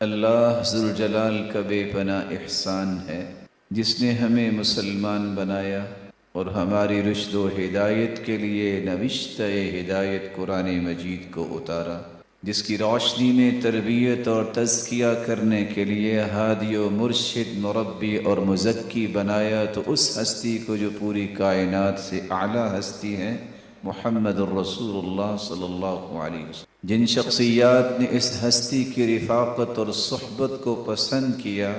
اللہ ذوالجلال کا بے پناہ احسان ہے جس نے ہمیں مسلمان بنایا اور ہماری رشد و ہدایت کے لیے نوشتہ ہدایت قرآن مجید کو اتارا، جس کی روشنی میں تربیت اور تزکیہ کرنے کے لیے ہادی و مرشد، مربی اور مزکی بنایا، تو اس ہستی کو جو پوری کائنات سے اعلیٰ ہستی ہے، محمد الرسول اللہ صلی اللہ علیہ وسلم، جن شخصیات نے اس ہستی کی رفاقت اور صحبت کو پسند کیا،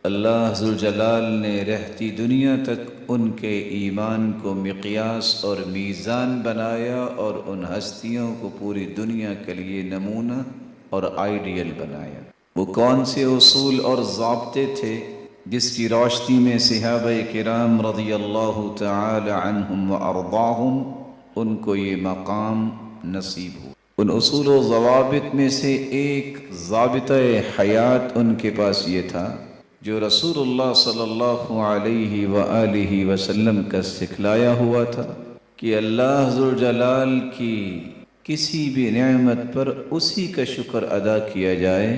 اللہ ذوالجلال نے رہتی دنیا تک ان کے ایمان کو مقیاس اور میزان بنایا اور ان ہستیوں کو پوری دنیا کے لیے نمونہ اور آئیڈیل بنایا۔ وہ کون سے اصول اور ضابطے تھے جس کی روشنی میں صحابہ کرام رضی اللہ تعالی عنہم و ارضاہم ان کو یہ مقام نصیب ہوا؟ ان اصول و ضوابط میں سے ایک ضابطہ حیات ان کے پاس یہ تھا جو رسول اللہ صلی اللہ علیہ وآلہ وسلم کا سکھلایا ہوا تھا کہ اللہ ذوالجلال کی کسی بھی نعمت پر اسی کا شکر ادا کیا جائے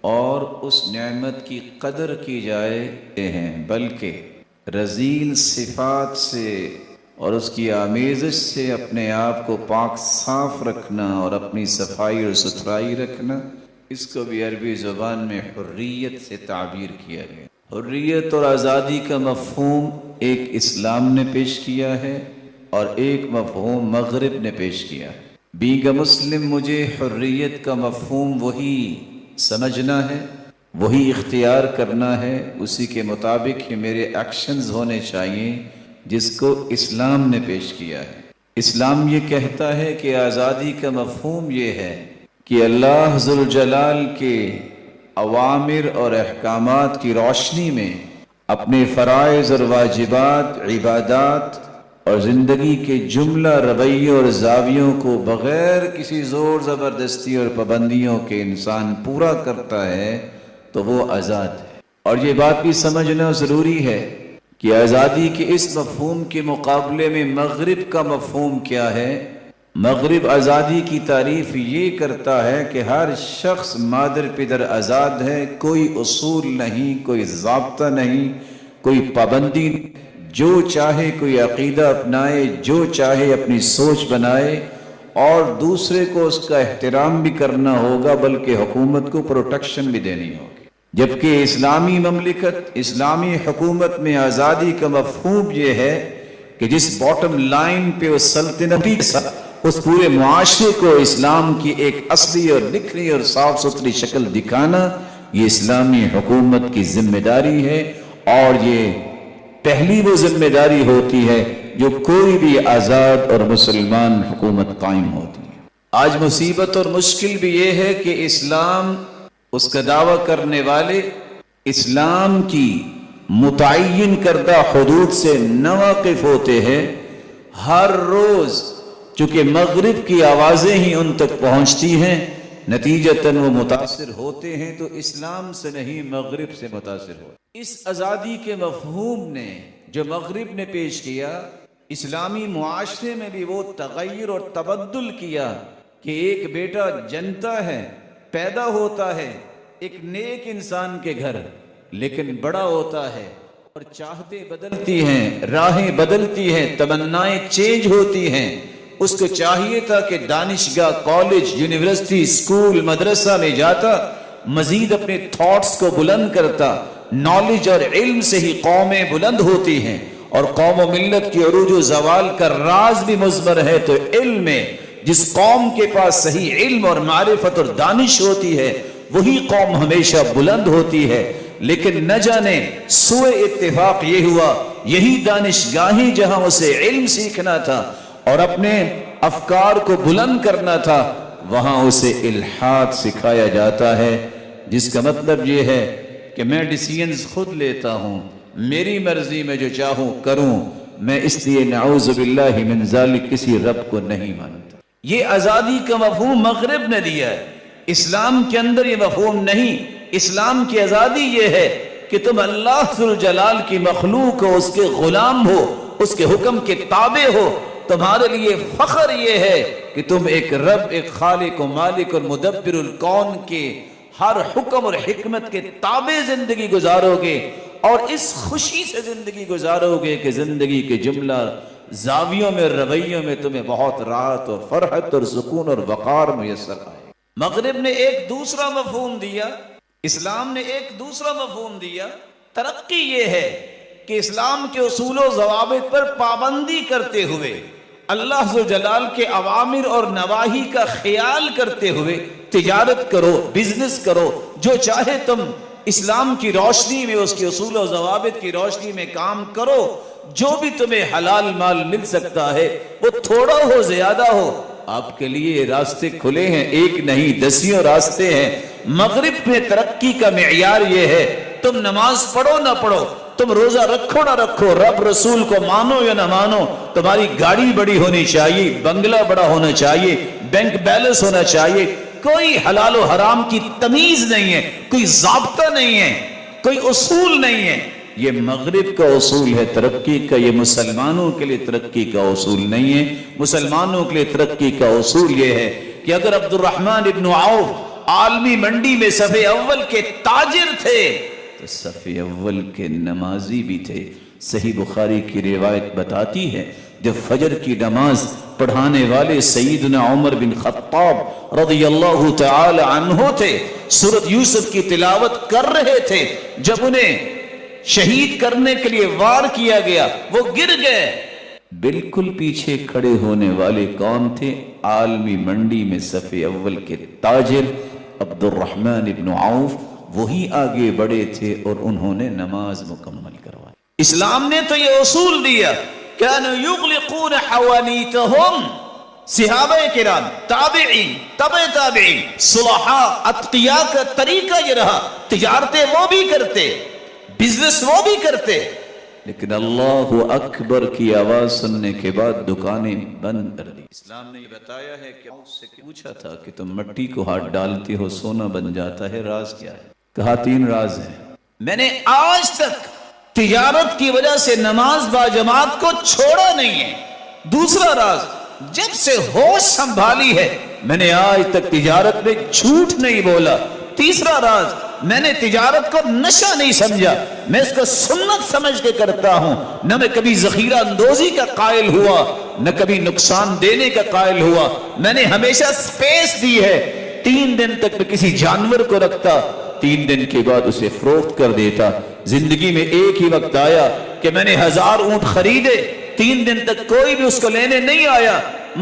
اور اس نعمت کی قدر کی جائے بلکہ رذیل صفات سے اور اس کی آمیزش سے اپنے آپ کو پاک صاف رکھنا اور اپنی صفائی اور ستھرائی رکھنا، اس کو بھی عربی زبان میں حریت سے تعبیر کیا گیا۔ حریت اور آزادی کا مفہوم ایک اسلام نے پیش کیا ہے اور ایک مفہوم مغرب نے پیش کیا ہے۔ بینگ اے مسلم مجھے حریت کا مفہوم وہی سمجھنا ہے، وہی اختیار کرنا ہے، اسی کے مطابق ہی میرے ایکشنز ہونے چاہیے جس کو اسلام نے پیش کیا ہے۔ اسلام یہ کہتا ہے کہ آزادی کا مفہوم یہ ہے کہ اللہ ذوالجلال کے اوامر اور احکامات کی روشنی میں اپنے فرائض اور واجبات، عبادات اور زندگی کے جملہ رویوں اور زاویوں کو بغیر کسی زور زبردستی اور پابندیوں کے انسان پورا کرتا ہے تو وہ آزاد ہے۔ اور یہ بات بھی سمجھنا ضروری ہے کہ آزادی کے اس مفہوم کے مقابلے میں مغرب کا مفہوم کیا ہے۔ مغرب آزادی کی تعریف یہ کرتا ہے کہ ہر شخص مادر پدر آزاد ہے، کوئی اصول نہیں، کوئی ضابطہ نہیں، کوئی پابندی نہیں، جو چاہے کوئی عقیدہ اپنائے، جو چاہے اپنی سوچ بنائے، اور دوسرے کو اس کا احترام بھی کرنا ہوگا بلکہ حکومت کو پروٹیکشن بھی دینی ہوگی۔ جبکہ اسلامی مملکت، اسلامی حکومت میں آزادی کا مفہوم یہ ہے کہ جس باٹم لائن پہ اس سلطنتی اس پورے معاشرے کو اسلام کی ایک اصلی اور نکھری اور صاف ستھری شکل دکھانا، یہ اسلامی حکومت کی ذمہ داری ہے، اور یہ پہلی وہ ذمہ داری ہوتی ہے جو کوئی بھی آزاد اور مسلمان حکومت قائم ہوتی ہے۔ آج مصیبت اور مشکل بھی یہ ہے کہ اسلام، اس کا دعویٰ کرنے والے اسلام کی متعین کردہ حدود سے ناواقف ہوتے ہیں۔ ہر روز چونکہ مغرب کی آوازیں ہی ان تک پہنچتی ہیں، نتیجتاً وہ متاثر ہوتے ہیں تو اسلام سے نہیں مغرب سے متاثر ہوتے۔ اس آزادی کے مفہوم نے جو مغرب نے پیش کیا، اسلامی معاشرے میں بھی وہ تغیر اور تبدل کیا کہ ایک بیٹا جنتا ہے، پیدا ہوتا ہے ایک نیک انسان کے گھر، لیکن بڑا ہوتا ہے اور چاہتے بدلتی ہیں، راہیں بدلتی ہیں، تمنائیں چینج ہوتی ہیں۔ اس کو چاہیے تھا کہ دانشگاہ، کالج، یونیورسٹی، اسکول، مدرسہ میں جاتا، مزید اپنے تھاٹس کو بلند کرتا۔ نالج اور علم سے ہی قومیں بلند ہوتی ہیں، اور قوم و ملت کی عروج و زوال کا راز بھی مضمر ہے تو علم میں۔ جس قوم کے پاس صحیح علم اور معرفت اور دانش ہوتی ہے وہی قوم ہمیشہ بلند ہوتی ہے۔ لیکن نہ جانے سوء اتفاق یہ ہوا، یہی دانشگاہیں جہاں اسے علم سیکھنا تھا اور اپنے افکار کو بلند کرنا تھا، وہاں اسے الحاد سکھایا جاتا ہے، جس کا مطلب یہ ہے کہ میں ڈیسیژنز خود لیتا ہوں، میری مرضی میں جو چاہوں کروں، میں اس لیے نعوذ باللہ من ذالک کسی رب کو نہیں مانتا۔ یہ آزادی کا مفہوم مغرب نے دیا ہے، اسلام کے اندر یہ مفہوم نہیں۔ اسلام کی آزادی یہ ہے کہ تم اللہ ذوالجلال کی مخلوق ہو، اس کے غلام ہو، اس کے حکم کے تابع ہو۔ تمہارے لیے فخر یہ ہے کہ تم ایک رب، ایک خالق و مالک اور مدبر الکون کے ہر حکم اور حکمت کے تابع زندگی گزارو گے اور اس خوشی سے زندگی گزارو گے کہ زندگی کے جملہ زاویوں میں رویوں میں تمہیں بہت راحت اور فرحت اور سکون اور وقار میسر آئے۔ مغرب نے ایک دوسرا مفہوم دیا، اسلام نے ایک دوسرا مفہوم دیا۔ ترقی یہ ہے کہ اسلام کے اصول و ضوابط پر پابندی کرتے ہوئے، اللہ ذوالجلال کے اوامر اور نواہی کا خیال کرتے ہوئے تجارت کرو، بزنس کرو، جو چاہے تم اسلام کی روشنی میں، اس کے اصول و ضوابط کی روشنی میں کام کرو۔ جو بھی تمہیں حلال مال مل سکتا ہے وہ تھوڑا ہو زیادہ ہو، آپ کے لیے راستے کھلے ہیں، ایک نہیں دسیوں راستے ہیں۔ مغرب میں ترقی کا معیار یہ ہے، تم نماز پڑھو نہ پڑھو، تم روزہ رکھو نہ رکھو، رب رسول کو مانو یا نہ مانو، تمہاری گاڑی بڑی ہونی چاہیے، بنگلہ بڑا ہونا چاہیے، بینک بیلنس ہونا چاہیے، کوئی حلال و حرام کی تمیز نہیں ہے، کوئی ضابطہ نہیں ہے، کوئی اصول نہیں ہے۔ یہ مغرب کا اصول ہے ترقی کا، یہ مسلمانوں کے لیے ترقی کا اصول نہیں ہے۔ مسلمانوں کے لیے ترقی کا اصول یہ ہے کہ اگر عبد الرحمن ابن عوف عالمی منڈی میں صف اول کے تاجر تھے تو صف اول کے نمازی بھی تھے۔ صحیح بخاری کی روایت بتاتی ہے جب فجر کی نماز پڑھانے والے سیدنا عمر بن خطاب رضی اللہ تعالی عنہ تھے، سورۃ یوسف کی تلاوت کر رہے تھے، جب انہیں شہید کرنے کے لیے وار کیا گیا وہ گر گئے۔ بالکل پیچھے کھڑے ہونے والے کون تھے؟ عالمی منڈی میں صف اول کے تاجر عبد الرحمن ابن عوف، وہی آگے بڑھے تھے اور انہوں نے نماز مکمل کروائی۔ اسلام نے تو یہ اصول دیا، كانوا يغلقون حوانيتهم، صحابہ کرام، تابعین، تبع تابعین، صلحاء، اتقیاء کا طریقہ یہ رہا، تجارتیں وہ بھی کرتے، بزنس وہ بھی کرتے، لیکن اللہ اکبر کی آواز سننے کے بعد دکانیں بند کر دی۔ اسلام نے یہ بتایا ہے کہ اس سے پوچھا تھا کہ تم مٹی کو ہاتھ ڈالتے ہو سونا بن جاتا ہے، راز کیا ہے؟ کہا 3 راز ہیں۔ میں نے آج تک تجارت کی وجہ سے نماز با جماعت کو چھوڑا نہیں ہے۔ دوسرا راز، جب سے ہوش سنبھالی ہے میں نے آج تک تجارت میں جھوٹ نہیں بولا۔ تیسرا راز، میں نے تجارت کو نشہ نہیں سمجھا، میں اس کو سنت سمجھ کے کرتا ہوں، نہ میں کبھی ذخیرہ اندوزی کا قائل ہوا، نہ کبھی نقصان دینے کا قائل ہوا۔ میں نے ہمیشہ سپیس دی ہے۔ 3 دن تک میں کسی جانور کو رکھتا، 3 دن کے بعد اسے فروخت کر دیتا۔ زندگی میں ایک ہی وقت آیا کہ میں نے 1000 اونٹ خریدے، 3 دن تک کوئی بھی اس کو لینے نہیں آیا۔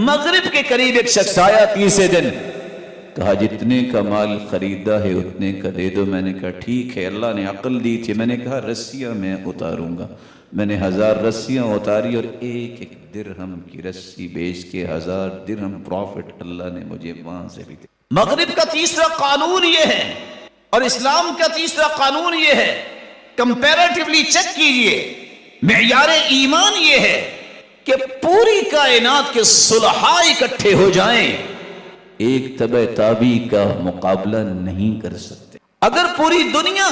مغرب کے قریب ایک شخص آیا 30 دن، کہا جتنے کا مال خریدا ہے اتنے کا دے دو۔ میں نے کہا ٹھیک ہے، اللہ نے عقل دی تھی۔ میں نے کہا رسیاں میں اتاروں گا۔ میں نے 1000 رسیاں اتاری اور ایک ایک درہم کی رسی بیچ کے 1000 درہم پروفٹ اللہ نے مجھے وہاں سے بھی دیا۔ مغرب کا تیسرا قانون یہ ہے اور اسلام کا تیسرا قانون یہ ہے، کمپیریٹیولی چیک کیجئے، معیار ایمان یہ ہے کہ پوری کائنات کے صلحاء اکٹھے ہو جائیں، ایک تبع تابعی کا مقابلہ نہیں کر سکتے۔ اگر پوری دنیا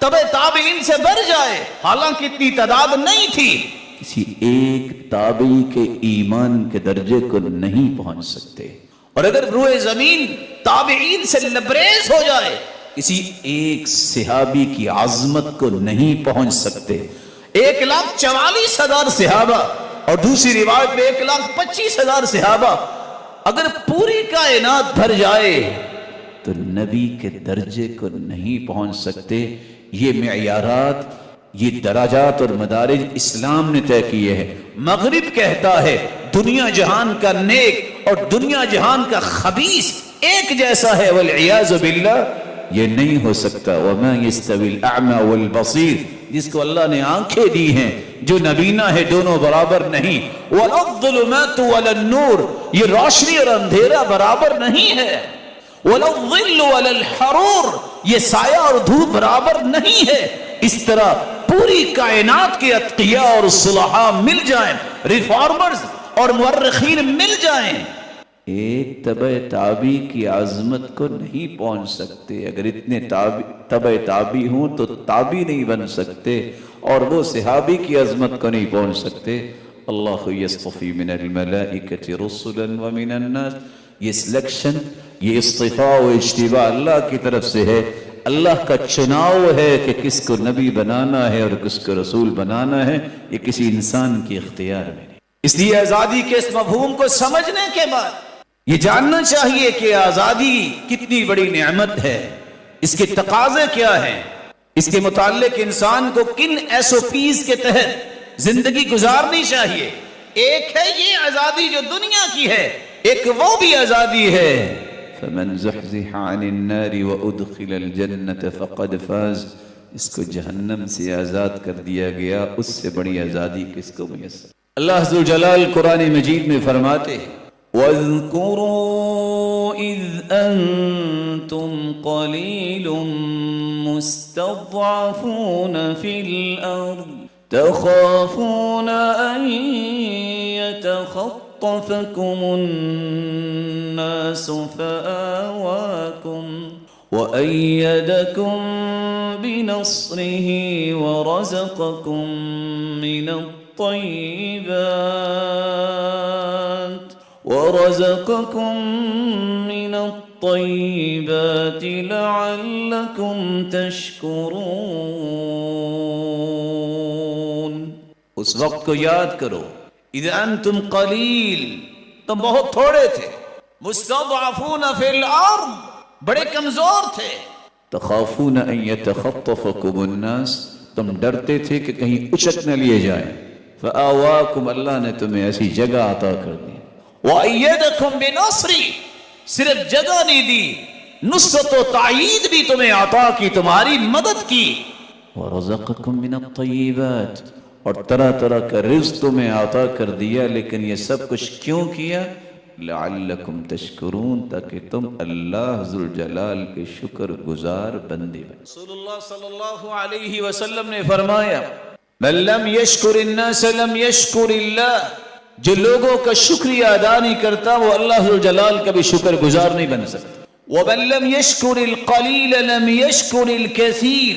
تبع تابعین سے بڑھ جائے، حالانکہ اتنی تعداد نہیں تھی، کسی ایک تابعی کے ایمان کے درجے کو نہیں پہنچ سکتے۔ اور اگر روئے زمین تابعین سے لبریز ہو جائے، کسی ایک صحابی کی عظمت کو نہیں پہنچ سکتے۔ 1,44,000 صحابہ اور دوسری روایت میں 1,25,000 صحابہ، اگر پوری کائنات بھر جائے تو نبی کے درجے کو نہیں پہنچ سکتے۔ یہ معیارات، یہ درجات اور مدارج اسلام نے طے کیے ہیں۔ مغرب کہتا ہے دنیا جہان کا نیک اور دنیا جہان کا خبیث ایک جیسا ہے، والعیاذ باللہ یہ نہیں ہو سکتا۔ وَمَا يَسْتَوِي الْأَعْمَى وَالْبَصِيرُ، جس کو اللہ نے آنکھیں دی ہیں، جو نبینا ہے، دونوں برابر نہیں۔ وَلَا الظُّلُمَاتُ وَلَا النُّورُ، یہ روشنی اور اندھیرا برابر نہیں ہے۔ وَلَا الظِّلُّ وَلَا الْحَرُورُ، یہ سایہ اور دھوپ برابر نہیں ہے۔ اس طرح پوری کائنات کے اتقیاء اور صلحاء مل جائیں، ریفارمرز اور مورخین مل جائیں، ایک تبع تابعی کی عظمت کو نہیں پہنچ سکتے۔ اگر اتنے تبع تابعی ہوں تو تابعی نہیں بن سکتے، اور وہ صحابی کی عظمت کو نہیں پہنچ سکتے۔ اللہ یصطفی من الملائکۃ رسلا ومن الناس یہ سلیکشن، یہ اصطفاء و اجتباء اللہ کی طرف سے ہے، اللہ کا چناؤ ہے کہ کس کو نبی بنانا ہے اور کس کو رسول بنانا ہے، یہ کسی انسان کے اختیار میں نہیں۔ اس لیے آزادی کے اس مفہوم کو سمجھنے کے بعد یہ جاننا چاہیے کہ آزادی کتنی بڑی نعمت ہے، اس کے تقاضے کیا ہیں، اس کے متعلق انسان کو کن ایس او پیز کے تحت زندگی گزارنی چاہیے۔ ایک ہے یہ آزادی جو دنیا کی ہے، ایک وہ بھی آزادی ہے فَمَنْ زُحْزِحَ عَنِ النَّارِ وَأُدْخِلَ الْجَنَّةَ فَقَدْ فَازَ، اس کو جہنم سے آزاد کر دیا گیا، اس سے بڑی آزادی کس کو میسر۔ اللہ عز و جلال قرآن مجید میں فرماتے ہیں وَاذْكُرُوا إِذْ أَنْتُمْ قَلِيلٌ مُسْتَضْعَفُونَ فِي الْأَرْضِ تَخَافُونَ أَنْ يَتَخَطَّفَكُمُ النَّاسُ فَآوَاكُمْ وَأَيَّدَكُمْ بِنَصْرِهِ ورزقكم من الطيبات لعلكم تشكرون۔ اس وقت کو یاد کرو، اذ انتم قلیل، تم بہت تھوڑے تھے، مستضعفون فی الارض، بڑے کمزور تھے، تخافون ان یتخطفکم الناس، تم ڈرتے تھے کہ کہیں اچک نہ لیے جائیں، فآواکم، اللہ نے تمہیں ایسی جگہ عطا کر دی، وَأَيَّدَكُمْ بِنَصْرِهِ، صرف جگہ نہیں دی، نصرت و تائید بھی تمہیں عطا کی، تمہاری مدد کی، وَرَزَقَكُمْ مِنَ الطَّيِّبَاتِ، اور طرح طرح کا رزق تمہیں عطا کر دیا، لیکن یہ سب کچھ کیوں کیا؟ لَعَلَّكُمْ تَشْكُرُونَ، تاکہ تم اللہ ذوالجلال کے شکر گزار بندے بن۔ رسول اللہ صلی اللہ علیہ وسلم نے فرمایا مَن لَمْ يَشْكُرِ النَّاسَ لَمْ يَشْكُرِ اللَّهِ، جو لوگوں کا شکریہ ادا نہیں کرتا وہ اللہ ذوالجلال کا بھی شکر گزار نہیں بن سکتا۔ وَمَن لَمْ يَشْكُرِ الْقَلِيلَ لَمْ يَشْكُرِ الْكَثِيرَ،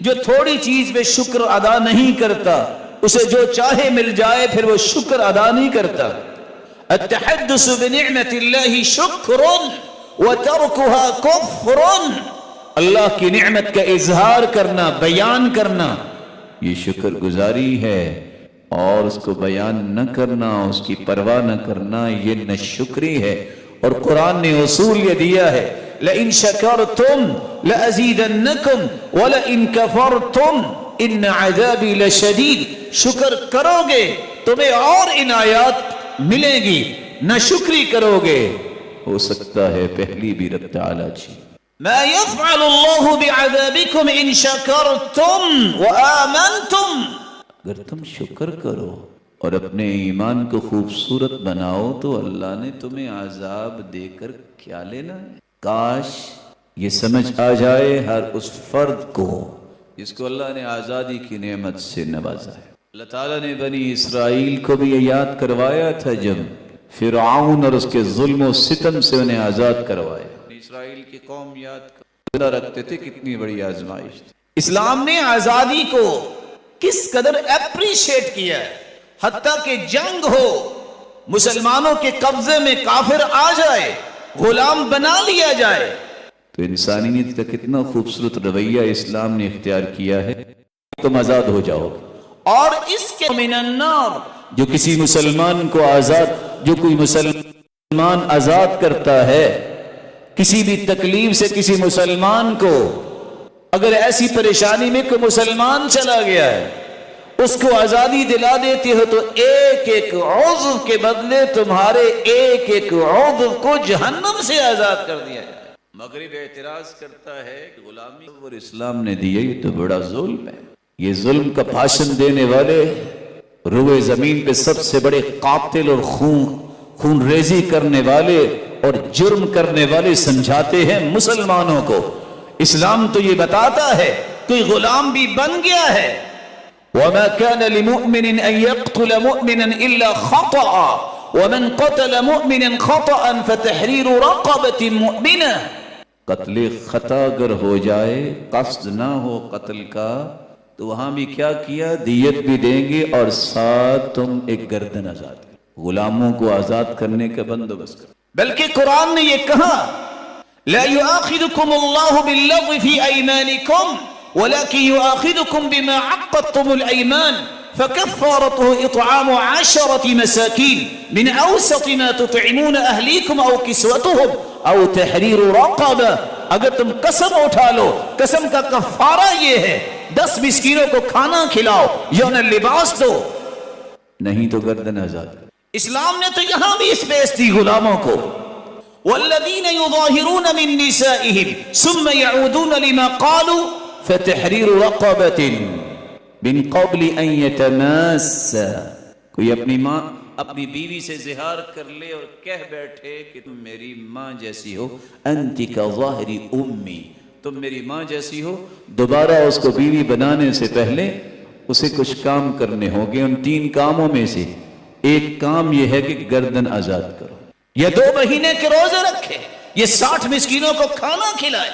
جو تھوڑی چیز پہ شکر ادا نہیں کرتا، اسے جو چاہے مل جائے پھر وہ شکر ادا نہیں کرتا۔ التحدث بنعمت اللہ شکر وترکها کفر، اللہ کی نعمت کا اظہار کرنا، بیان کرنا، یہ شکر گزاری ہے، اور اس کو بیان نہ کرنا، اس کی پرواہ نہ کرنا، یہ ناشکری ہے۔ اور قرآن نے اصول یہ دیا ہے لَإِن شَكَرْتُمْ لَأَزِيدَنَّكُمْ وَلَإِن كَفَرْتُمْ إِنَّ عَذَابِي لَشَدِيدٌ، شکر کرو گے تمہیں اور عنایات ملیں گی، نہ شکری کرو گے ہو سکتا ہے پہلی بھی رب تعالیٰ جی۔ مَا يَفْعَلُ اللَّهُ بِعَذَابِكُمْ إِن شَكَرْتُمْ وَآمَنْتُمْ، اگر تم شکر کرو اور اپنے ایمان کو خوبصورت بناؤ تو اللہ نے تمہیں عذاب دے کر کیا لینا ہے؟ کاش یہ سمجھ آ جائے ہر اس فرد کو جس کو اللہ نے آزادی کی نعمت سے نوازا ہے۔ اللہ تعالیٰ نے بنی اسرائیل کو بھی یہ یاد کروایا تھا جب فرعون اور اس کے ظلم و ستم سے انہیں آزاد کروایا۔ بنی اسرائیل کی قوم یاد رکھتے تھے کتنی بڑی آزمائش تھی۔ اسلام نے آزادی کو کس قدر اپریشیٹ کیا ہے، حتیٰ کہ جنگ ہو، مسلمانوں کے قبضے میں کافر آ جائے، غلام بنا لیا جائے، تو انسانیت کا کتنا خوبصورت رویہ اسلام نے اختیار کیا ہے، تم آزاد ہو جاؤ گے۔ اور اس کے من النار، جو کسی مسلمان کو جو کوئی مسلمان آزاد کرتا ہے، کسی بھی تکلیف سے کسی مسلمان کو، اگر ایسی پریشانی میں کوئی مسلمان چلا گیا ہے، اس کو آزادی دلا دیتی ہو تو ایک ایک عضو کے بدلے تمہارے ایک ایک عضو کو جہنم سے آزاد کر دیا جائے۔ مغرب اعتراض کرتا ہے کہ غلامی اور اسلام نے دیا، یہ تو بڑا ظلم ہے، یہ ظلم کا بھاشن دینے والے روئے زمین پہ سب سے بڑے قاتل اور خون ریزی کرنے والے اور جرم کرنے والے سمجھاتے ہیں مسلمانوں کو۔ اسلام تو یہ بتاتا ہے کوئی غلام بھی بن گیا ہے، وَمَا كَانَ لِمُؤْمِنٍ أَن يَقْتُلَ مُؤْمِنًا إِلَّا خَطَأً وَمَنْ قَتَلَ مُؤْمِنًا خَطَأً فَتَحْرِيرُ رَقَبَةٍ مُؤْمِنَةٍ، قتل خطا اگر ہو جائے، قصد نہ ہو قتل کا، تو وہاں بھی کیا کیا، دیت بھی دیں گے اور ساتھ تم ایک گردن آزاد، غلاموں کو آزاد کرنے کا بندوبست کرو۔ بلکہ قرآن نے یہ کہا لا يؤاخذكم الله باللغو في أيمانكم ولكن يؤاخذكم بما عقدتم الأيمان فكفارته إطعام 10 مساكين من أوسط ما تطعمون أهليكم أو كسوتهم أو تحرير رقبة. اگر تم قسم اٹھا لو، قسم کا کفارہ یہ ہے 10 مسکینوں کو کھانا کھلاؤ یا انہیں لباس دو، نہیں تو گردن آزاد کرو. اسلام نے تو یہاں بھی اس بیس دی غلاموں کو. والذین یظاہرون من نسائہم ثم یعودون لما قالوا فتحریر رقبۃ من قبل ان یتماسا. کوئی اپنی بیوی سے زہار کر لے اور کہہ بیٹھے کہ تم میری ماں جیسی ہو، انت کظاہر امی، تم میری ماں جیسی ہو. دوبارہ اس کو بیوی بنانے سے پہلے اسے کچھ کام کرنے ہوں گے. ان 3 کاموں میں سے ایک کام یہ ہے کہ گردن آزاد کرو، یا 2 مہینے کے روزے رکھے، یہ 60 مسکینوں کو کھانا کھلائے.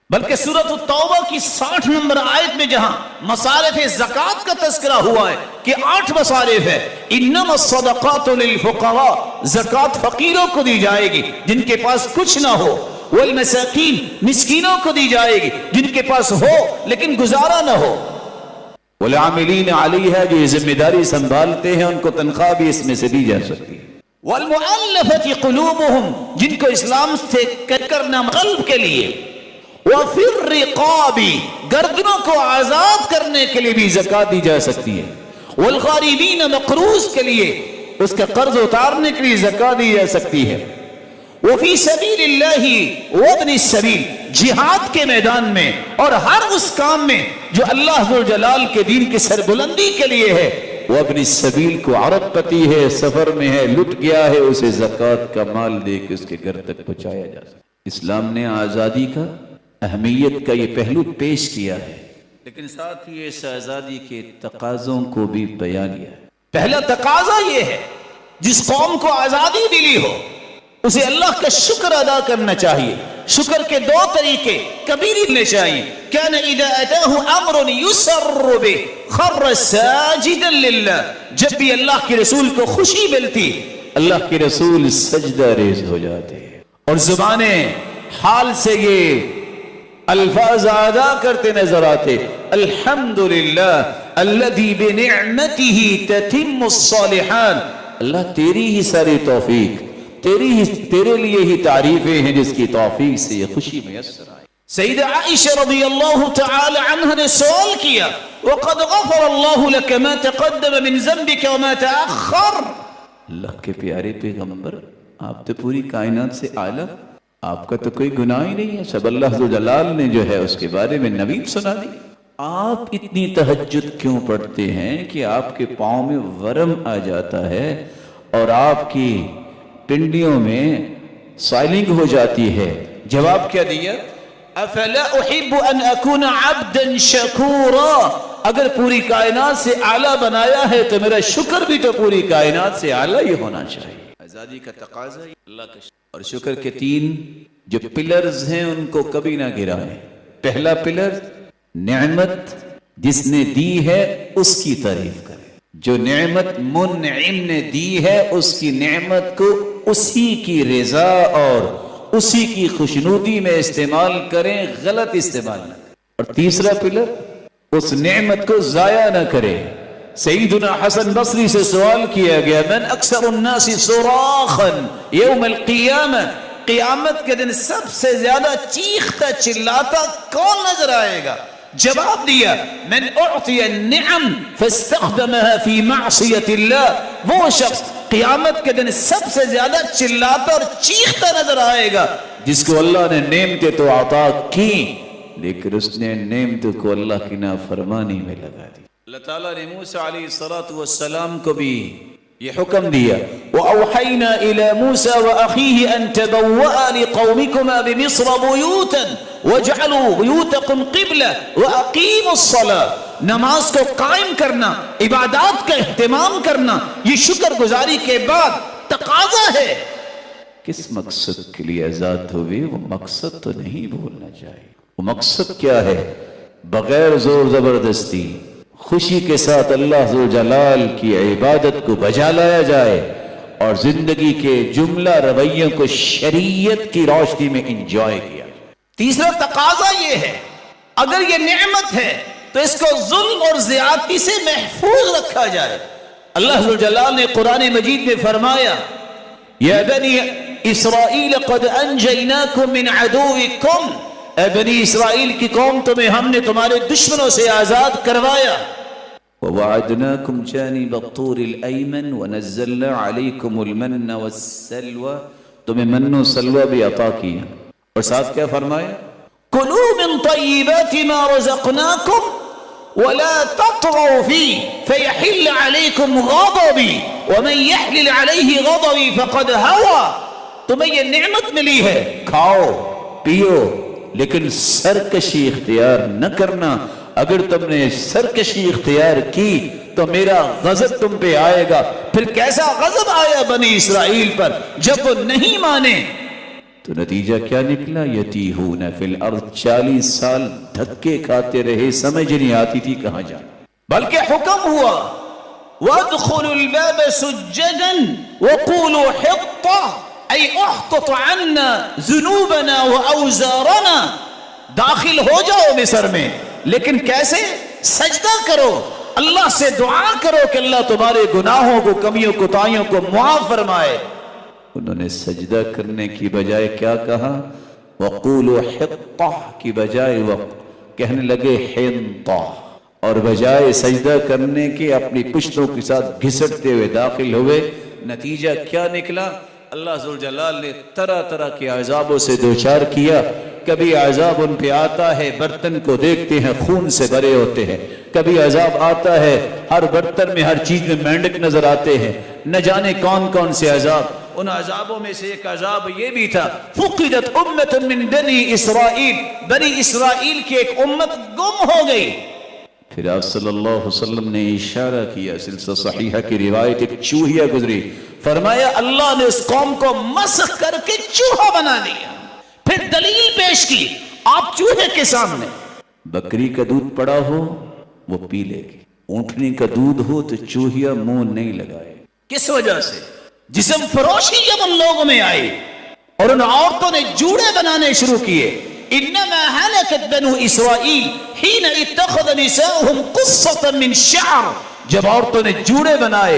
بلکہ سورۃ التوبہ کی 60 نمبر آیت میں جہاں مصارف زکوٰۃ کا تذکرہ ہوا ہے کہ 8 مصارف ہے. انما الصدقات للفقراء، زکوٰۃ فقیروں کو دی جائے گی جن کے پاس کچھ نہ ہو. والمساکین، مسکینوں کو دی جائے گی جن کے پاس ہو لیکن گزارا نہ ہو. والعاملین علیہا، جو یہ ذمہ داری سنبھالتے ہیں ان کو تنخواہ بھی اس میں سے دی جا سکتی ہے. والمؤلفۃ قلوبہم، جن کو اسلام سے کرنا قلب کے لیے. وفی الرقاب، گردنوں کو آزاد کرنے کے لیے بھی زکوٰۃ دی جا سکتی ہے. والغارمین، مقروض کے لیے اس کا قرض اتارنے کے لیے زکوٰۃ دی جا سکتی ہے. وفی سبیل اللہ وابن السبیل، جہاد کے میدان میں اور ہر اس کام میں جو اللہ ذوالجلال کے دین کی سربلندی کے لیے ہے. وابن السبیل کو عرب پتی ہے، سفر میں ہے، لٹ گیا ہے، اسے زکوٰۃ کا مال دے کے اس کے گھر تک پہنچایا جا سکتا. اسلام نے آزادی کا، اہمیت کا یہ پہلو پیش کیا ہے، لیکن ساتھ ہی اس آزادی کے تقاضوں کو بھی بیان کیا ہے. پہلا تقاضا یہ ہے جس قوم کو آزادی ملی ہو اسے اللہ کا شکر ادا کرنا چاہیے. شکر کے 2 طریقے کبھی نہیں لینے چاہیے. كان اذا اتاه امر يسر به خر ساجدا لله، جب بھی اللہ کے رسول کو خوشی ملتی اللہ کے رسول سجدہ ریز ہو جاتے اور زبانیں حال سے یہ الفاظ ادا کرتے نظر آتے. الحمدللہ الذی بنعمتہ تتم الصالحات، اللہ تیری ہی ساری توفیق، تیرے لیے ہی تعریفیں ہیں جس کی توفیق سے یہ خوشی میسر آئی. سیدہ عائشہ رضی اللہ تعالی عنہ نے سوال کیا وقد غفر اللہ لك ما تقدم من ذنبك وما تأخر. اللہ کے پیارے پیغمبر، آپ تو پوری کائنات سے اعلیٰ، آپ کا تو کوئی گناہ ہی نہیں ہے، سب اللہ ذوالجلال نے جو ہے اس کے بارے میں نوید سنا دی. آپ اتنی تہجد کیوں پڑھتے ہیں کہ آپ کے پاؤں میں ورم آ جاتا ہے اور آپ کی پنڈیوں میں سائلنگ ہو جاتی ہے؟ جواب کیا دیا؟ افلا احب ان اکون عبدا شکورا، اگر پوری کائنات سے اعلیٰ بنایا ہے تو میرا شکر بھی تو پوری کائنات سے اعلیٰ ہی ہونا چاہیے. آزادی کا تقاضا اللہ کا اور شکر کے 3 جو پلرز ہیں ان کو کبھی نہ گرائیں. پہلا پلر، نعمت جس نے دی ہے اس کی تعریف کریں. جو نعمت منعم نے دی ہے اس کی نعمت کو اسی کی رضا اور اسی کی خوشنودی میں استعمال کریں، غلط استعمال نہ کریں. اور تیسرا پلر، اس نعمت کو ضائع نہ کریں. سیدنا حسن بصری سے سوال کیا گیا من اکثر الناس صراخا یوم القیامہ، قیامت کے دن سب سے زیادہ چیختا چلاتا کون نظر آئے گا؟ جواب دیا من اعطی النعم فاستخدمها فی معصیت اللہ، وہ شخص قیامت کے دن سب سے زیادہ چلاتا اور چیختا نظر آئے گا جس کو اللہ نے نعمتیں تو عطا کی لیکن اس نے نعمتوں کو اللہ کی نافرمانی میں لگا دی. اللہ تعالیٰ نے موسیٰ علیہ السلام کو بھی یہ حکم دیا وَأَوْحَيْنَا إِلَى مُوسَى وَأَخِيهِ أَن تَبَوَّأَ لِقَوْمِكُمَا بِمِصْرَ بُيُوتًا وَاجْعَلُوا بُيُوتَكُمْ قِبْلَةً وَأَقِيمُوا الصَّلَاةَ. نماز کو قائم کرنا، عبادات کا اہتمام کرنا، یہ شکر گزاری کے بعد تقاضا ہے. کس مقصد کے لیے آزاد ہوئے وہ مقصد تو نہیں بھولنا چاہیے. وہ مقصد کیا ہے؟ بغیر زور زبردستی خوشی کے ساتھ اللہ ذوالجلال کی عبادت کو بجا لایا جائے اور زندگی کے جملہ رویوں کو شریعت کی روشنی میں انجوائے کیا۔ تیسرا تقاضا یہ ہے، اگر یہ نعمت ہے تو اس کو ظلم اور زیادتی سے محفوظ رکھا جائے۔ اللہ ذو الجلال نے قرآن مجید میں فرمایا یا بنی اسرائیل قد انجیناکم من عدوکم، اے بنی اسرائیل کی قوم، تمہیں ہم نے تمہارے دشمنوں سے آزاد کروایا۔ وَوَعَدْنَاكُمْ جَانِبَ الطُّورِ الْأَيْمَنِ وَنَزَّلْنَا عَلَيْكُمُ الْمَنَّ وَالسَّلْوَىٰ، تمہیں من و سلوہ بھی عطا کیا، اور ساتھ کیا فرمایا؟ کلوا من طیبات ما رزقناکم ولا تطغوا فيه فيحل عليكم غضبي ومن يحلل عليه غضبي فقد هوى۔ تمہیں یہ نعمت ملی ہے، کھاؤ پیو لیکن سرکشی اختیار نہ کرنا، اگر تم نے سرکشی اختیار کی تو میرا غضب تم پہ آئے گا۔ پھر کیسا غضب آیا بنی اسرائیل پر جب وہ نہیں مانے، تو نتیجہ کیا نکلا؟ یتیہون فی الارض، 40 سال دھکے کھاتے رہے، سمجھ نہیں آتی تھی کہاں جانا، بلکہ حکم ہوا وَادْخُلُوا الْبَابَ سُجَّدًا وَقُولُوا حِطَّةً اَيْ اُحْطُطْ عَنَّا ذُنُوبَنَا وَأَوْزَارَنَا، داخل ہو جاؤ مصر میں، لیکن کیسے؟ سجدہ کرو، اللہ سے دعا کرو کہ اللہ تمہارے گناہوں کو، کمیوں کوتاہیوں کو معاف فرمائے۔ انہوں نے سجدہ کرنے کی بجائے کیا کہا؟ وَقُولُوا حِطَّةً کی بجائے کہنے لگے حِنطَةً، اور بجائے سجدہ کرنے کے اپنی پشتوں کے ساتھ گھسٹتے ہوئے داخل ہوئے۔ نتیجہ کیا نکلا؟ اللہ ذوالجلال نے طرح طرح کے عذابوں سے دوچار کیا۔ کبھی عذاب ان پہ آتا ہے، برتن کو دیکھتے ہیں خون سے بھرے ہوتے ہیں، کبھی عذاب آتا ہے ہر برتن میں، ہر چیز میں مینڈک نظر آتے ہیں، نہ جانے کون کون سے عذاب۔ ان عذابوں میں سے ایک عذاب یہ بھی تھا فقدت امت من بنی اسرائیل، بنی اسرائیل کی ایک امت گم ہو گئی۔ پھر آپ صلی اللہ علیہ وسلم نے اشارہ کیا، سلسلہ صحیحہ کی روایت، ایک چوہیا گزری، فرمایا اللہ نے اس قوم کو مسخ کر کے چوہا بنا دیا۔ پھر دلیل پیش کی آپ چوہے کے سامنے، بکری کا دودھ پڑا ہو وہ پی لے گی، اونٹنی کا دودھ ہو تو چوہیا منہ نہیں لگائے۔ کس وجہ سے؟ جسم فروشی جب ان لوگوں میں آئی اور ان عورتوں نے جوڑے بنانے شروع کیے۔ انما ہلکت بنو اسرائیل حین اتخذ نساؤہم قصۃ من شعر، جب عورتوں نے جوڑے بنائے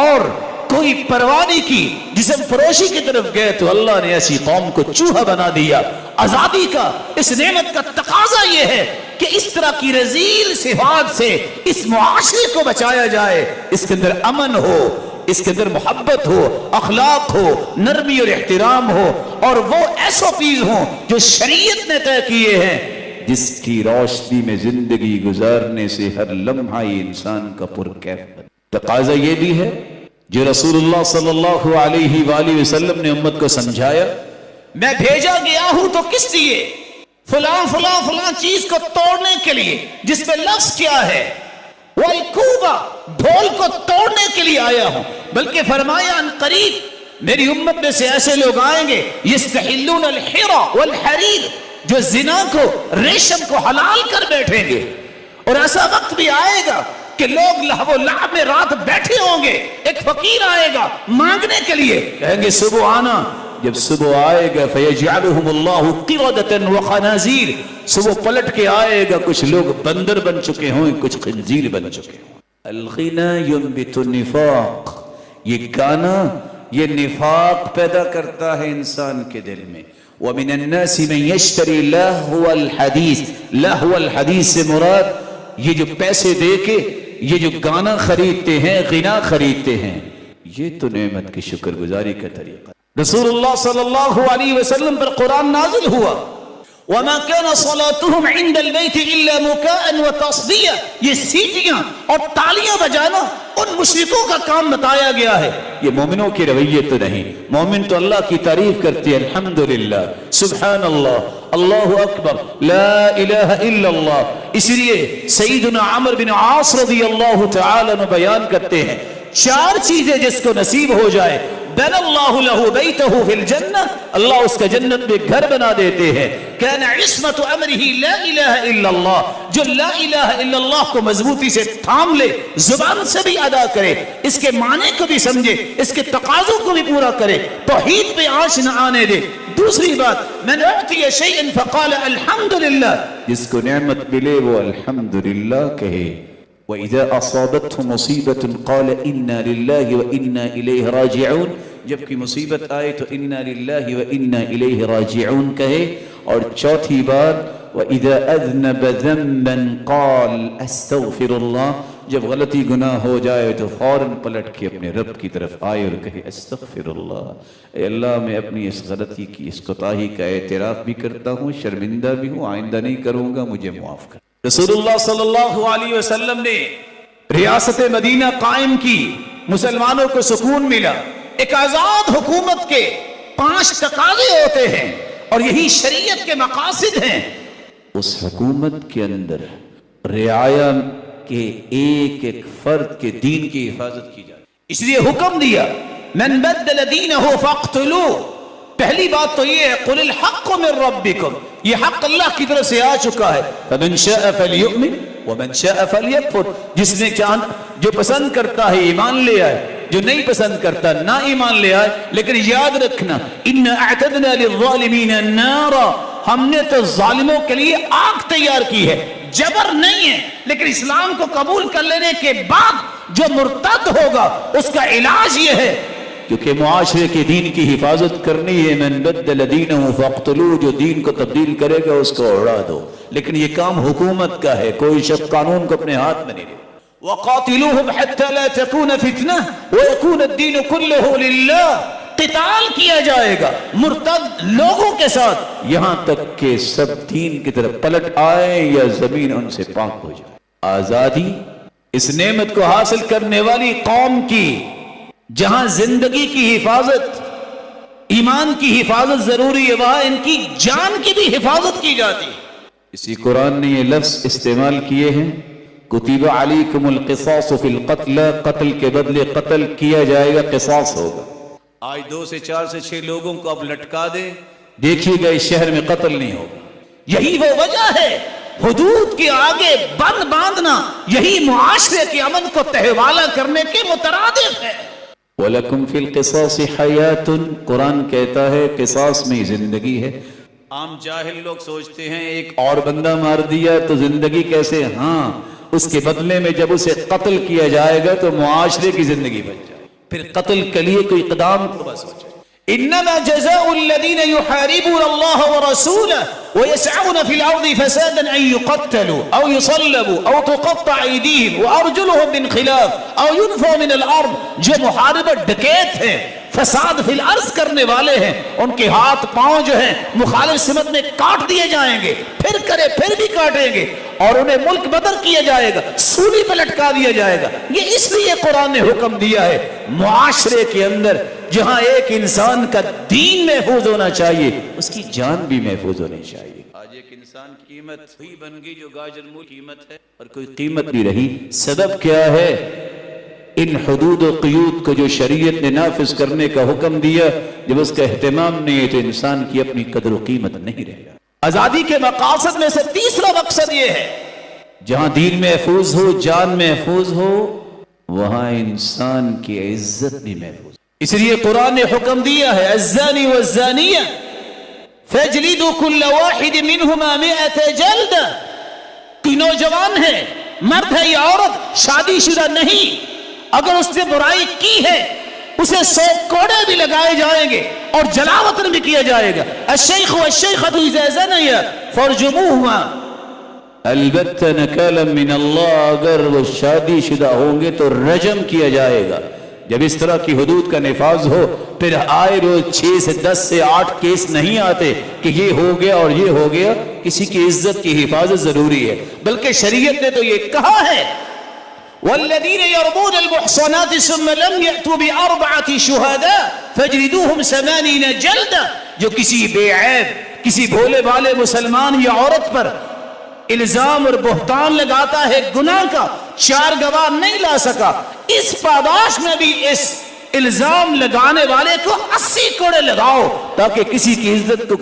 اور کوئی پرواہ نہیں کی، جسم فروشی کی طرف گئے، تو اللہ نے ایسی قوم کو چوہا بنا دیا۔ آزادی کا، اس نعمت کا تقاضا یہ ہے کہ اس طرح کی رذیل صفات سے اس معاشرے کو بچایا جائے، اس کے اندر امن ہو، اس کے اندر محبت ہو، اخلاق ہو، نرمی اور احترام ہو، اور وہ SOPs ہوں جو شریعت نے طے کیے ہیں، جس کی روشنی میں زندگی گزارنے سے ہر لمحہ انسان کا پرکیف بنے۔ تقاضا یہ بھی ہے جو رسول اللہ صلی اللہ علیہ وآلہ وسلم نے امت کو سمجھایا، میں بھیجا گیا ہوں تو کس لیے؟ فلاں فلاں فلاں چیز کو توڑنے کے لیے، جس پہ لفظ کیا ہے؟ والکوبہ، ڈھول کو توڑنے کے لیے آیا ہوں۔ بلکہ فرمایا ان قریب میری امت میں سے ایسے لوگ آئیں گے یستحلون الحرى والحریر، جو زنا کو، ریشم کو حلال کر بیٹھیں گے، اور ایسا وقت بھی آئے گا کہ لوگ لہو و لعب میں رات بیٹھے ہوں گے، ایک فقیر آئے گا مانگنے کے لیے، کہیں گے صبح آنا۔ جب صبح آئے گا فَيَجْعَلُهُمُ اللَّهُ قِرَدَةً وَخَنَازِيرَ، صبح پلٹ کے آئے گا، کچھ لوگ بندر بن چکے ہوں، کچھ خنزیر بن چکے ہوں۔ الغنا ينبت النفاق، یہ گانا یہ نفاق پیدا کرتا ہے انسان کے دل میں۔ وَمِنَ النَّاسِ مَن يَشْتَرِي لَهْوَ الْحَدِيثِ، لَهْوَ الْحَدِيثِ سے مراد یہ جو پیسے دے کے یہ جو گانا خریدتے ہیں، غنا خریدتے ہیں، یہ تو نعمت کی شکر گزاری کا طریقہ۔ رسول اللہ صلی اللہ علیہ وسلم پر قرآن نازل ہوا وَمَا كَانَ صَلَاتُهُمْ عِنْدَ الْبَيْتِ إِلَّا مُكَاءً وَتَصْدِيًّا، یہ سیٹیاں اور تالیاں بجانا ان مشرکوں کا کام بتایا گیا ہے، یہ مومنوں کے رویے تو نہیں۔ مومن تو اللہ کی تعریف کرتے ہیں، الحمدللہ، سبحان اللہ، اللہ اکبر، لا الہ الا اللہ۔ اس لیے سیدنا عمر بن عاص رضی اللہ تعالیٰ عنہ بیان کرتے ہیں، 4 چیزیں جس کو نصیب ہو جائے، بن اللہ لہ بیتہ فی الجنہ، اللہ اس کا جنت میں گھر بنا دیتے ہیں۔ كان عصمت امره لا الہ الا اللہ، جو لا الہ الا اللہ کو مضبوطی سے تھام لے، زبان سے بھی ادا کرے، اس کے معنی کو بھی سمجھے، اس کے تقاضوں کو بھی پورا کرے، توحید پہ آنچ نہ آنے دے۔ دوسری بات، من اعطی شیئا فقال الحمدللہ، جس کو نعمت ملے وہ الحمدللہ کہے۔ وَإِذَا أَصَابَتْهُ مُصِيبَةٌ قَالَ إِنَّا لِلَّهِ وَإِنَّا إِلَيْهِ رَاجِعُونَ، جب کی مصیبت آئے تو اِنَّا لِلَّهِ وَإِنَّا إِلَيْهِ رَاجِعُونَ کہے۔ اور چوتھی بات، وَإِذَا أَذْنَبَ ذَنْبًا قَالَ أَسْتَغْفِرُ اللَّهِ، جب غلطی گناہ ہو جائے تو فوراً پلٹ کے اپنے رب کی طرف آئے اور کہے استغفر اللہ، اے اللہ میں اپنی اس غلطی کی، اس کوتاہی کا اعتراف بھی کرتا ہوں، شرمندہ بھی ہوں، آئندہ نہیں کروں گا، مجھے معاف کر۔ رسول اللہ صلی اللہ علیہ وسلم نے ریاست مدینہ قائم کی، مسلمانوں کو سکون ملا۔ ایک آزاد حکومت کے 5 تقاضے ہوتے ہیں اور یہی شریعت کے مقاصد ہیں۔ اس حکومت کے اندر رعایا کہ ایک ایک فرد کے دین کی حفاظت کی جائے، اس لیے حکم دیا من بدل دینہ فاقتلوہ۔ پہلی بات تو یہ ہے قل الحق من ربکم، یہ حق اللہ کی طرف سے آ چکا ہے، فمن شاء فلیؤمن ومن شاء فلیکفر، جس نے جو پسند کرتا ہے ایمان لے آئے، جو نہیں پسند کرتا نہ ایمان لے آئے۔ لیکن یاد رکھنا اِنَّا اَعْتَدْنَا لِلظَّالِمِينَ نَارًا، ہم نے تو ظالموں کے لیے آگ تیار کی ہے، جبر نہیں ہے، لیکن اسلام کو قبول کر لینے کے بعد جو مرتد ہوگا اس کا علاج یہ ہے، کیونکہ معاشرے کے دین کی حفاظت کرنی ہے۔ من بدل دینہ فاقتلوہ، جو دین کو تبدیل کرے گا اس کو اڑا دو، لیکن یہ کام حکومت کا ہے، کوئی شخص قانون کو اپنے ہاتھ میں نہیں لے۔ وَقَاتِلُوهُمْ حَتَّى لَا تَكُونَ فِتْنَةٌ وَيَكُونَ الدِّينُ كُلُّهُ لِلَّهِ، قتال کیا جائے گا مرتد لوگوں کے ساتھ یہاں تک کہ سب دین کی طرف پلٹ آئے یا زمین ان سے پاک ہو جائے۔ آزادی اس نعمت کو حاصل کرنے والی قوم کی، جہاں زندگی کی حفاظت، ایمان کی حفاظت ضروری ہے، وہاں ان کی جان کی بھی حفاظت کی جاتی ہے۔ اسی قرآن نے یہ لفظ استعمال کیے ہیں، کتب علیکم القصاص فی القتل، قتل کے بدلے قتل کیا جائے گا، قصاص ہوگا۔ آج 2 سے 4 سے 6 لوگوں کو اب لٹکا دے، دیکھیے گا اس شہر میں قتل نہیں ہوگا۔ یہی وہ وجہ ہے حدود کے آگے بند باندھنا، یہی معاشرے کے امن کو تہوالہ کرنے کے مترادف ہے۔ وَلَكُمْ فِي الْقِصَاصِ حَيَاتٌ، قرآن کہتا ہے قصاص میں زندگی ہے۔ عام جاہل لوگ سوچتے ہیں ایک اور بندہ مار دیا تو زندگی کیسے؟ ہاں، اس کے بدلے میں جب اسے قتل کیا جائے گا تو معاشرے کی زندگی بچ جائے، پھر قتل کے لیے کوئی اقدام تو بس ہو جائے۔ انما جزاء الذين يحاربون الله ورسوله ويسعون في الارض فسادا ان يقتلوا او يصلبوا او تقطع ايديهم وارجلهم من خلاف او ينفوا من الارض، جو محاربت ڈکیت ہیں، فساد فی الارض کرنے والے ہیں، ان کے ہاتھ پاؤں جو ہیں مخالف سمت میں کاٹ دیے جائیں گے، پھر کرے پھر بھی کاٹیں گے، اور انہیں ملک بدر کیا جائے گا، سولی پہ لٹکا دیا جائے گا۔ یہ اس لیے قرآن نے حکم دیا ہے معاشرے کے اندر جہاں ایک انسان کا دین محفوظ ہونا چاہیے، اس کی جان بھی محفوظ ہونی چاہیے۔ آج ایک انسان کی قیمت ہوئی بن گئی جو گاجر مول قیمت ہے، اور کوئی قیمت نہیں رہی۔ سبب کیا ہے؟ ان حدود و قیود کو جو شریعت نے نافذ کرنے کا حکم دیا، جب اس کا اہتمام نہیں ہے تو انسان کی اپنی قدر و قیمت نہیں رہے گا۔ آزادی کے مقاصد میں سے تیسرا مقصد یہ ہے جہاں دین محفوظ ہو، جان محفوظ ہو، وہاں انسان کی عزت بھی محفوظ۔ اس لیے قرآن نے حکم دیا ہے الزانی والزانیہ فاجلدوا كل واحد منهما 100 جلدہ۔ کوئی نوجوان ہے، مرد ہے یا عورت، شادی شدہ نہیں، اگر اس نے برائی کی ہے اسے 100 کوڑے بھی لگائے جائیں گے اور جلاوطن بھی کیا جائے گا۔ الشیخ والشیخۃ اذا زنیا فرجموہما، البتہ نکالا من اللہ، اگر وہ شادی شدہ ہوں گے تو رجم کیا جائے گا۔ جب اس طرح کی حدود کا نفاذ ہو، پھر آئے روز 6 سے 10 سے 8 کیس نہیں آتے کہ یہ ہو گیا اور یہ ہو گیا۔ کسی کی عزت کی حفاظت ضروری ہے، بلکہ شریعت نے تو یہ کہا ہے والذین یرمون المحصنات ثم لم یأتوا بأربعة شہداء فاجلدوہم 80 جلدہ۔ جو کسی بے عیب، کسی بھولے بھالے مسلمان یا عورت پر الزام اور بہتان لگاتا ہے گناہ کا، 4 گواہ نہیں لا سکا، اس پاداش میں بھی اس الزام لگانے والے کو 80 کوڑے لگاؤ، تاکہ کسی کی عزت کو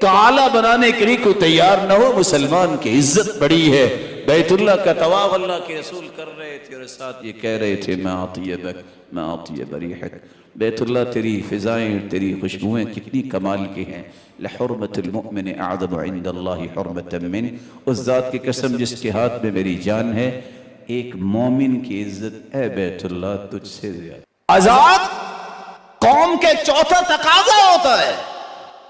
کالا بنانے کے لیے کوئی تیار نہ ہو. مسلمان کی عزت بڑی ہے. بیت اللہ کا طواف اللہ کے رسول کر رہے تھے اور ساتھ یہ کہہ رہے تھے ما اطیبک ما اطیب ریحک. بیت اللہ تیری فضائیں تیری خوشبوئیں کتنی کمال کی ہیں. لحرمت المؤمن اعظم عند اللہ حرمتا من. اس ذات کی قسم جس کے ہاتھ میں میری جان ہے, ایک مومن کی عزت اے بیت اللہ تجھ سے زیادہ. آزاد قوم کے چوتھا تقاضا ہوتا ہے,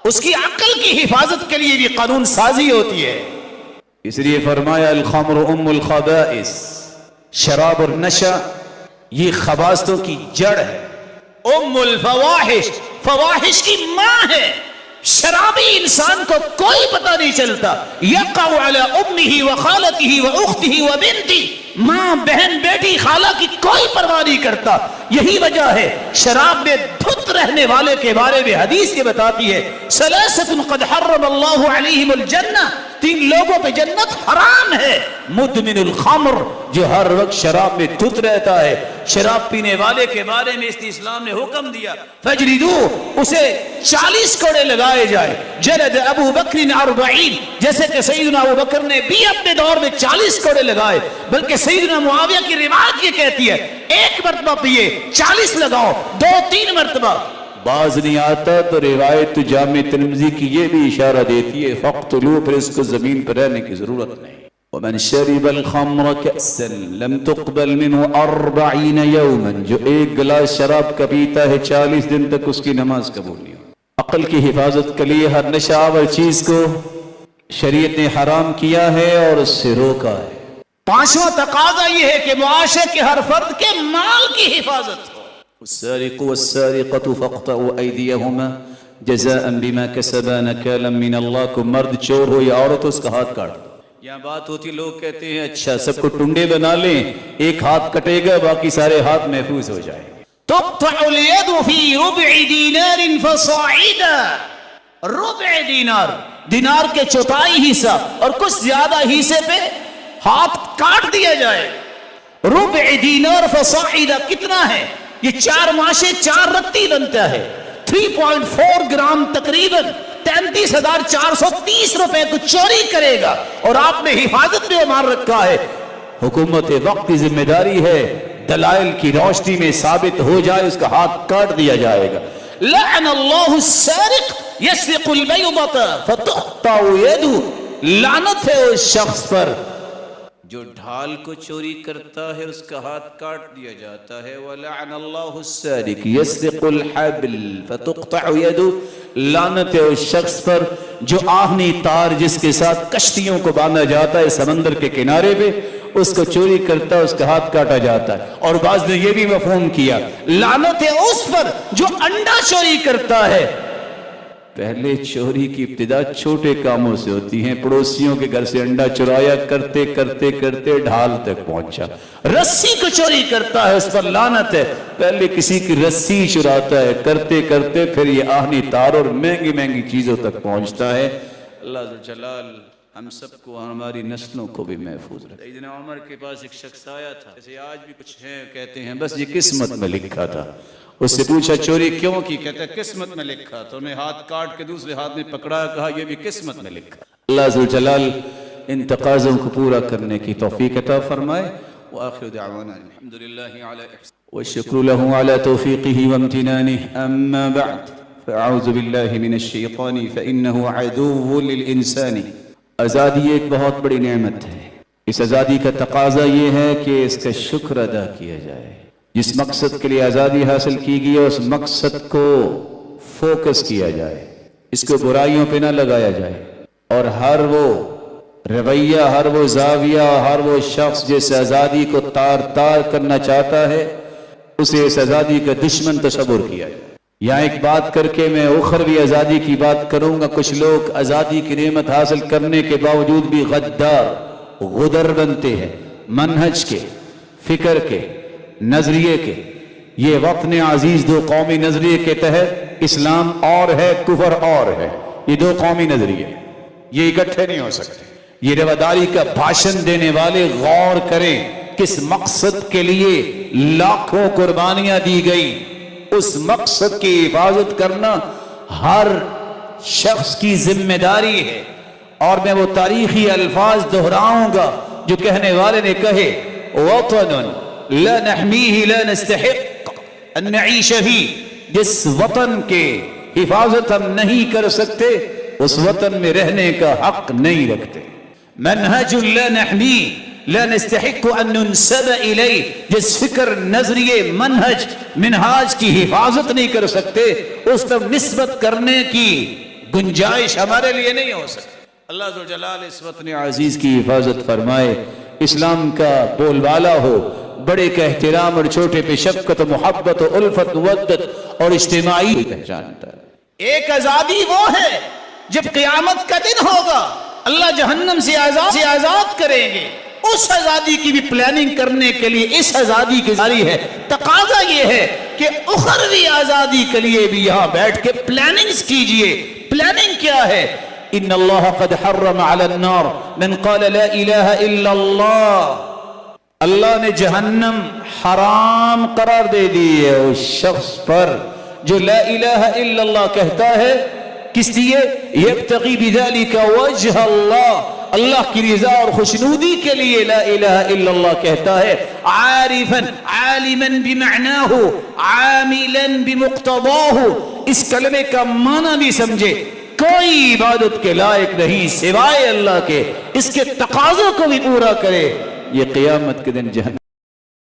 اس کی عقل کی حفاظت کے لیے بھی قانون سازی ہوتی ہے. اس لیے فرمایا الخمر ام الخبائث, شراب اور نشہ یہ خباثتوں کی جڑ ہے. ام الفواحش, فواحش کی ماں ہے. شرابی انسان کو کوئی پتہ نہیں چلتا. یقع علی امہ و خالتہ و اختہ و بنتہ, ماں بہن بیٹی خالہ کی کوئی پرواہ نہیں کرتا. یہی وجہ ہے شراب میں دھت رہنے والے کے بارے میں حدیث یہ بتاتی ہے ثلاثۃ قد حرم اللہ علیہم الجنہ, 3 لوگوں پہ جنت حرام ہے. مدمن الخمر, جو ہر وقت شراب میں دھت رہتا ہے. شراب پینے والے کے بارے میں اس اسلام نے حکم دیا فجلدوہ, اسے 40 کوڑے لگائے جائے. جلد ابو بکر 40, جیسے کہ سیدنا ابو بکر نے بھی اپنے دور میں 40 کوڑے لگائے. بلکہ سیدنا معاویہ کی روایت یہ کہتی ہے 1 مرتبہ پیے 40 لگاؤ, 2-3 مرتبہ. باز نہیں آتا تو روایت جامع ترمذی کی یہ بھی اشارہ دیتی ہے فقتلوا, پھر اس کو زمین پر رہنے کی ضرورت نہیں. ومن شرب الخمر كأسا لم تقبل منه 40 يوما, جو 1 گلاس شراب کا پیتا ہے 40 دن تک اس کی نماز قبول نہیں. عقل کی حفاظت کے لیے ہر نشہ آور چیز کو شریعت نے حرام کیا ہے اور اس سے روکا ہے. 5واں تقاضا یہ ہے کہ معاشرے کے ہر فرد کے مال کی حفاظت ہو. السارق والسارقة فاقطعوا أيديهما جزاء بما كسبا نكالا من الله. کو مرد چور ہو یا عورت ہو اس کا ہاتھ کاٹ دو. یہاں بات ہوتی لوگ کہتے ہیں اچھا سب کو ٹنڈے بنا لیں, ایک ہاتھ کٹے گا باقی سارے ہاتھ محفوظ ہو جائیں گے. تقطع اليد في ربع دينار فصاعدا. ربع دینار, دینار کے چوتھائی حصہ اور کچھ زیادہ حصے پہ ہاتھ کاٹ دیا جائے. ربع دینار فصاعدا کتنا ہے؟ یہ 4 ماشے 4 رتی بنتا ہے. 3.4 گرام تقریباً 33,430 روپے کو چوری کرے گا اور آپ نے حفاظت میں مار رکھا ہے. حکومت وقت کی ذمہ داری ہے دلائل کی روشنی میں ثابت ہو جائے اس کا ہاتھ کاٹ دیا جائے گا. لعن اللہ السارق یسرق البیضۃ فتقطع یدہ, لعنت ہے اس شخص پر جو ڈھال کو چوری کرتا ہے اس کا ہاتھ کاٹ دیا جاتا ہے. وَلَعَنَ اللَّهُ السَّارِقِ يَسْرِقُ الْحَبْلِ فَتُقْطَعُ يَدُهُ, لعنت ہے اس شخص پر جو آہنی تار جس کے ساتھ کشتیوں کو باندھا جاتا ہے سمندر کے کنارے پہ, اس کو چوری کرتا ہے اس کا ہاتھ کاٹا جاتا ہے. اور بعض نے یہ بھی مفہوم کیا لعنت ہے اس پر جو انڈا چوری کرتا ہے. پہلے چوری کی ابتدا چھوٹے کاموں سے ہوتی ہیں. پڑوسیوں کے گھر سے انڈا چرایا, کرتے کرتے کرتے ڈھال تک پہنچا. رسی کو چوری کرتا ہے اس پر لعنت ہے. پہلے کسی کی رسی چراتا ہے, کرتے کرتے پھر یہ آہنی تار اور مہنگی مہنگی چیزوں تک پہنچتا ہے. اللہ جلال ہم سب کو ہماری نسلوں کو بھی محفوظ رکھے. سیدنا عمر کے پاس ایک شخص آیا تھا, جیسے آج بھی کچھ ہیں کہتے ہیں بس یہ قسمت میں لکھا تھا. اس سے پوچھا چوری کیوں کی؟ کہتا ہے قسمت میں لکھا. تو انہیں ہاتھ کاٹ کے دوسرے ہاتھ میں پکڑا, کہا یہ بھی قسمت میں لکھا. اللہ ذوالجلال ان تقاضوں کو پورا کرنے کی توفیق عطا فرمائے. وآخر دعوانا الحمدللہ علی احسان والشکر له على توفیقه وامتنانه. اما بعد فاعوذ باللہ من الشیطان فإنه عدو للانسان. آزادی ایک بہت بڑی نعمت ہے. اس آزادی کا تقاضا یہ ہے کہ اس کا شکر ادا کیا جائے. جس مقصد کے لیے آزادی حاصل کی گئی ہے اس مقصد کو فوکس کیا جائے, اس کو برائیوں پہ نہ لگایا جائے. اور ہر وہ رویہ, ہر وہ زاویہ, ہر وہ شخص جس آزادی کو تار تار کرنا چاہتا ہے اسے اس آزادی کا دشمن تصور کیا جائے. یہاں ایک بات کر کے میں اخروی آزادی کی بات کروں گا. کچھ لوگ آزادی کی نعمت حاصل کرنے کے باوجود بھی غدار غدر بنتے ہیں, منہج کے, فکر کے, نظریے کے. یہ وطن عزیز 2 قومی نظریے کے تحت اسلام اور ہے, کفر اور ہے. یہ 2 قومی نظریے, یہ اکٹھے نہیں ہو سکتے. یہ رواداری کا بھاشن دینے والے غور کریں کس مقصد کے لیے لاکھوں قربانیاں دی گئی. اس مقصد کی حفاظت کرنا ہر شخص کی ذمہ داری ہے. اور میں وہ تاریخی الفاظ دہراؤں گا جو کہنے والے نے کہے: وطن لا نحمیہ لا نستحق ان نعیش فی. جس وطن کے حفاظت ہم نہیں کر سکتے اس وطن میں رہنے کا حق نہیں رکھتے. منہج لا نحمی لا نستحق ان ننسب الیہ. جس فکر، نظریے، منہاج کی حفاظت نہیں کر سکتے اس تک نسبت کرنے کی گنجائش ہمارے لیے نہیں ہو سکتی. اللہ ذو جلال اس وطن عزیز کی حفاظت فرمائے. اسلام کا بول بالا ہو، بڑے کا احترام اور چھوٹے پہ شفقت و محبت و الفت ودت اور اجتماعی پہچانتا ہے. ایک آزادی وہ ہے جب قیامت کا دن ہوگا اللہ جہنم سے آزاد کریں گے. اس آزادی کی بھی پلاننگ کرنے کے لیے اس آزادی کی جاری ہے. تقاضا یہ ہے کہ اخروی آزادی کے لیے بھی یہاں بیٹھ کے پلاننگز کیجئے. پلاننگ کیا ہے؟ ان اللہ قد حرم علی النار من قال لا الہ الا اللہ. اللہ نے جہنم حرام قرار دے دی ہے اس شخص پر جو لا الہ الا اللہ کہتا ہے. کس لیے؟ یبتغی بذالک وجہ اللہ. اللہ کی رضا اور خوشنودی کے لیے لا الہ الا اللہ کہتا ہے. عارفا عالما بمعناہ عاملا بمقتضاہ. اس کلمے کا معنی بھی سمجھے. کوئی عبادت کے لائق نہیں سوائے اللہ کے. اس کے تقاضوں کو بھی پورا کرے. یہ قیامت کے دن جہنم